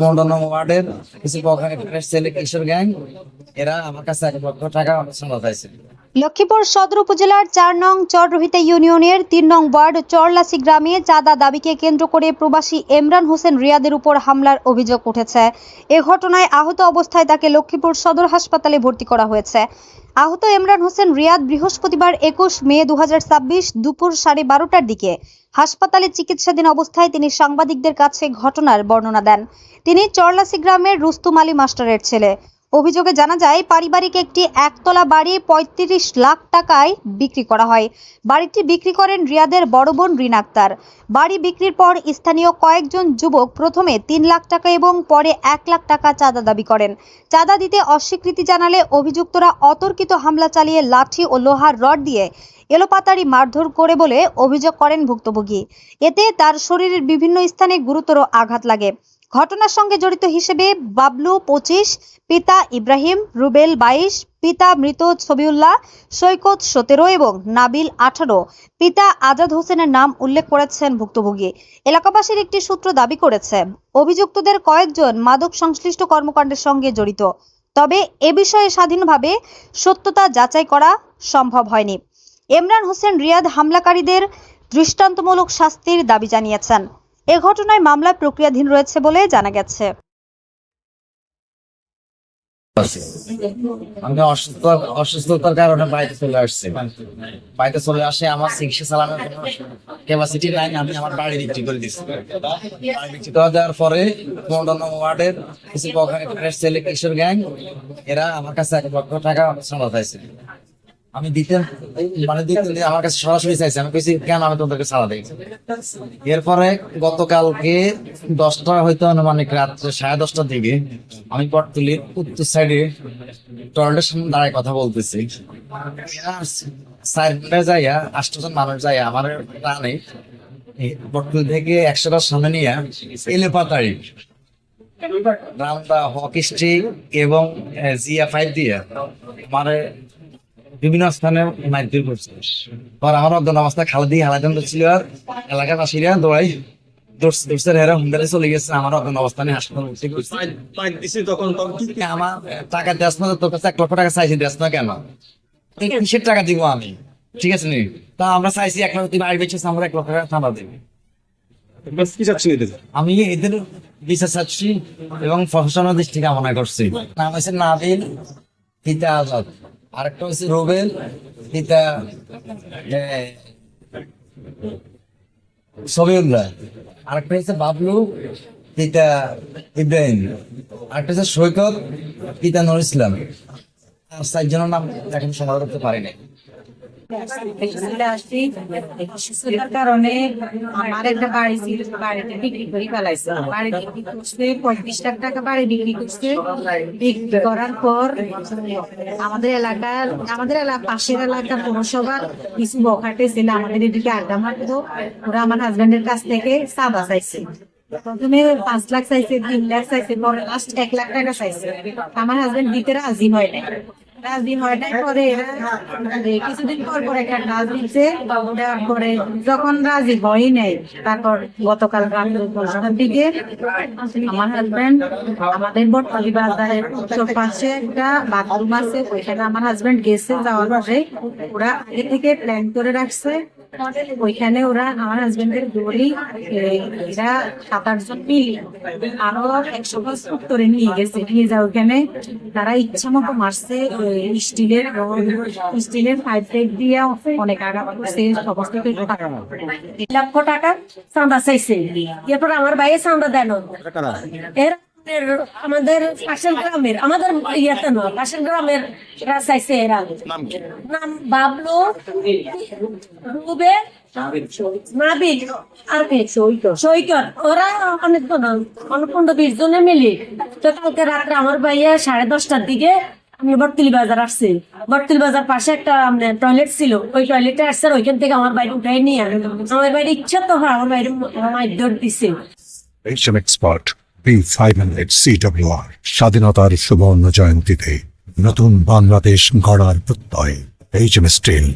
15 ওয়ার্ডের কিছু ছেলে কিশোর গ্যাং এরা আমার কাছে 1 লক্ষ টাকা চাঁদা চাইছে। লক্ষ্মীপুর সদর উপজেলার 4 নং চররোহিতা ইউনিয়নের 3 নং ওয়ার্ড চরলাসি গ্রামে চাঁদা দাবিকে কেন্দ্র করে প্রবাসী ইমরান হোসেন রিয়াদের উপর হামলার অভিযোগ উঠেছে। এ ঘটনায় আহত অবস্থায় তাকে লক্ষ্মীপুর সদর হাসপাতালে ভর্তি করা হয়েছে। আহত ইমরান হোসেন রিয়াদ বৃহস্পতিবার 21 মে 2026 দুপুর 12:30টার দিকে হাসপাতালে চিকিৎসাধীন অবস্থায় তিনি সাংবাদিকদের কাছে ঘটনার বর্ণনা দেন। তিনি চরলাসি গ্রামের রুস্তুম আলী মাস্টারের ছেলে। অভিযোগে জানা যায়, পারিবারিক একটি একতলা বাড়ি 35 লাখ টাকায় বিক্রি করা হয়। বাড়িটি বিক্রি করেন রিয়াদের বড় বোন রিনা আক্তার। বাড়ি বিক্রির পর স্থানীয় কয়েকজন যুবক প্রথমে 3 লাখ টাকা এবং পরে 1 লাখ টাকা চাঁদা দাবি করেন। চাঁদা দিতে অস্বীকৃতি জানালে অভিযুক্তরা অতর্কিত হামলা চালিয়ে লাঠি ও লোহার রড দিয়ে এলোপাতাড়ি মারধর করে বলে অভিযোগ করেন ভুক্তভোগী। এতে তার শরীরের বিভিন্ন স্থানে গুরুতর আঘাত লাগে। ঘটনার সঙ্গে জড়িত হিসেবে বাবলু 25, পিতা ইব্রাহিম, রুবেল 22, পিতা মৃত ছবিউল্লাহ, সৈকত 17 এবং নাবিল 18, পিতা আজাদ হোসেনের নাম উল্লেখ করেছেন ভুক্তভোগী। এলাকাবাসীর একটি সূত্র দাবি করেছে, অভিযুক্তদের কয়েকজন মাদক সংশ্লিষ্ট কর্মকাণ্ডের সঙ্গে জড়িত। তবে এ বিষয়ে স্বাধীনভাবে সত্যতা যাচাই করা সম্ভব হয়নি। ইমরান হোসেন রিয়াদ হামলাকারীদের দৃষ্টান্তমূলক শাস্তির দাবি জানিয়েছেন। এ ঘটনায় মামলা প্রক্রিয়াধীন রয়েছে বলে জানা গেছে। আমি অসুস্থতার কারণে বাড়িতে চলে আসে আমার চিকিৎসা চালানোর ক্যাপাসিটি নাই। আমি আমার বাড়ি বিক্রি করে দিচ্ছি। বাড়ি বিক্রি করে দেওয়ার পরে 15 ওয়ার্ডের কিছু ছেলে কিশোর গ্যাং এরা আমার কাছে 1 লক্ষ টাকা চাঁদা চাইছে। আমি দিতে আমার কাছে সরাসরি চাইছে। আমি কইছি কেন আমি তোমাদেরকে চাঁদা দিই। এরপরে গতকালকে 10টা হয়তো আনুমানিক রাত্রে 10:30টার দিকে আমি পটতুলির উত্তর সাইডে টয়লেটের সামনে দাঁড়ায় কথা বলতেছি। সাইডে যাইয়া 8 জন মানুষ যাইয়া আমার টানে পটতুলি থেকে 100টার সামনে নিয়ে এলেপাতাড়ি রামদা হকি স্টিক এবং জিয়া 5 দিয়ে মানে বিভিন্ন স্থানে মারপিট করছে। পর আমার অজ্ঞান অবস্থা খালাদি হালাদান ছিল আর এলাকাবাসীরা দৌড়ছে হেরা হুন্ডারে চলে গেছে। আমার অজ্ঞান অবস্থা নিয়ে হাসপাতাল ভর্তি করছে। আমার টাকা দেশ না, তোর কাছে 1 লক্ষ টাকা চাইছি, দেশ না কেন? কিসের টাকা দিব আমি? ঠিক আছে নি, তা আমরা চাইছি 1 লক্ষ, তুমি বাড়ি বেঁচেছে আমরা 1 লক্ষ টাকা চাঁদা দেবে। আমি এদের বিচার চাচ্ছি এবং প্রশাসনের দৃষ্টি কামনা করছি। নাম হচ্ছে নাবিল, পিতা আজাদ, আরেকটা হচ্ছে রুবেল, পিতা ছবিউল্লাহ, আরেকটা হচ্ছে বাবলু, পিতা ইব্রাহিম, আরেকটা হচ্ছে সৈকত, পিতা নুর ইসলাম। আর 4 জনের নাম এখন সংগ্রহ করতে পারি নাই। কারণে আমার একটা বাড়ি ছিল, বাড়িতে বিক্রি করে ফেলাইছে। বাড়ি বিক্রি করছে 35 লাখ টাকা বাড়ি বিক্রি করছে। বিক্রি করার পর আমাদের পাশের এলাকার পৌরসভার কিছু বখাটে ছিল আমাদের এদিকে আড্ডা মারতো। ওরা আমার হাজবেন্ডের কাছ থেকে চাঁদা চাইছে। প্রথমে 5 লাখ চাইছে, 3 লাখ চাইছে, পরে লাস্ট 1 লাখ টাকা চাইছে। আমার হাজবেন্ড দিতে রাজি হয় নাই। পরে কিছুদিন পর একটা কাজ দিচ্ছে। দেওয়ার পরে যখন রাজি হয় নাই, তারপর গতকাল রাত 10টার দিকে আমার হাজবেন্ড আমাদের বটতলী বাজারের উত্তর পাশে একটা বাথরুম আছে, ওইখানে আমার হাজবেন্ড গেছে। যাওয়ার পরে ওরা আগে থেকে প্ল্যান করে রাখছে। ওইখানে ওরা আমার হাজবেন্ডের দড়ি এরা 7-8 জন মিলি আরো 100 গজ উত্তরে নিয়ে গেছে। নিয়ে যাও ওইখানে তারা ইচ্ছা মতো মারছে। স্টিলের পাইপ দিয়ে অনেক আঘাত করছে। সমস্ত 1 লক্ষ টাকা চাঁদা চাইছে। এরপর আমার ভাইয়ের চাঁদা দেন আমাদের পাশের গ্রামের, আমাদের ইয়েতে নয়, পাশের গ্রামের চাইছে। এরা নাম বাবলু, রুবে, নাবিল আর সৈকত। ওরা অনেক 15-20 জনে মিলি। তো কালকে রাত্রে আমার ভাইয়া 10:30টার দিকে আমি বটতলী বাজার আসছি। বটতলী বাজার পাশে একটা টয়লেট ছিল, ওই টয়লেটে আসছে। ওইখান থেকে আমার বাইরে উঠাই নিয়ে আমার বাইরে ইচ্ছা তো হয় আমার বাইরে মাইর দিছে। এক্সপার্ট B500 CWR স্বাধীনতার সুবর্ণ জয়ন্তীতে নতুন বাংলাদেশ গড়ার প্রত্যয় HM স্টিল।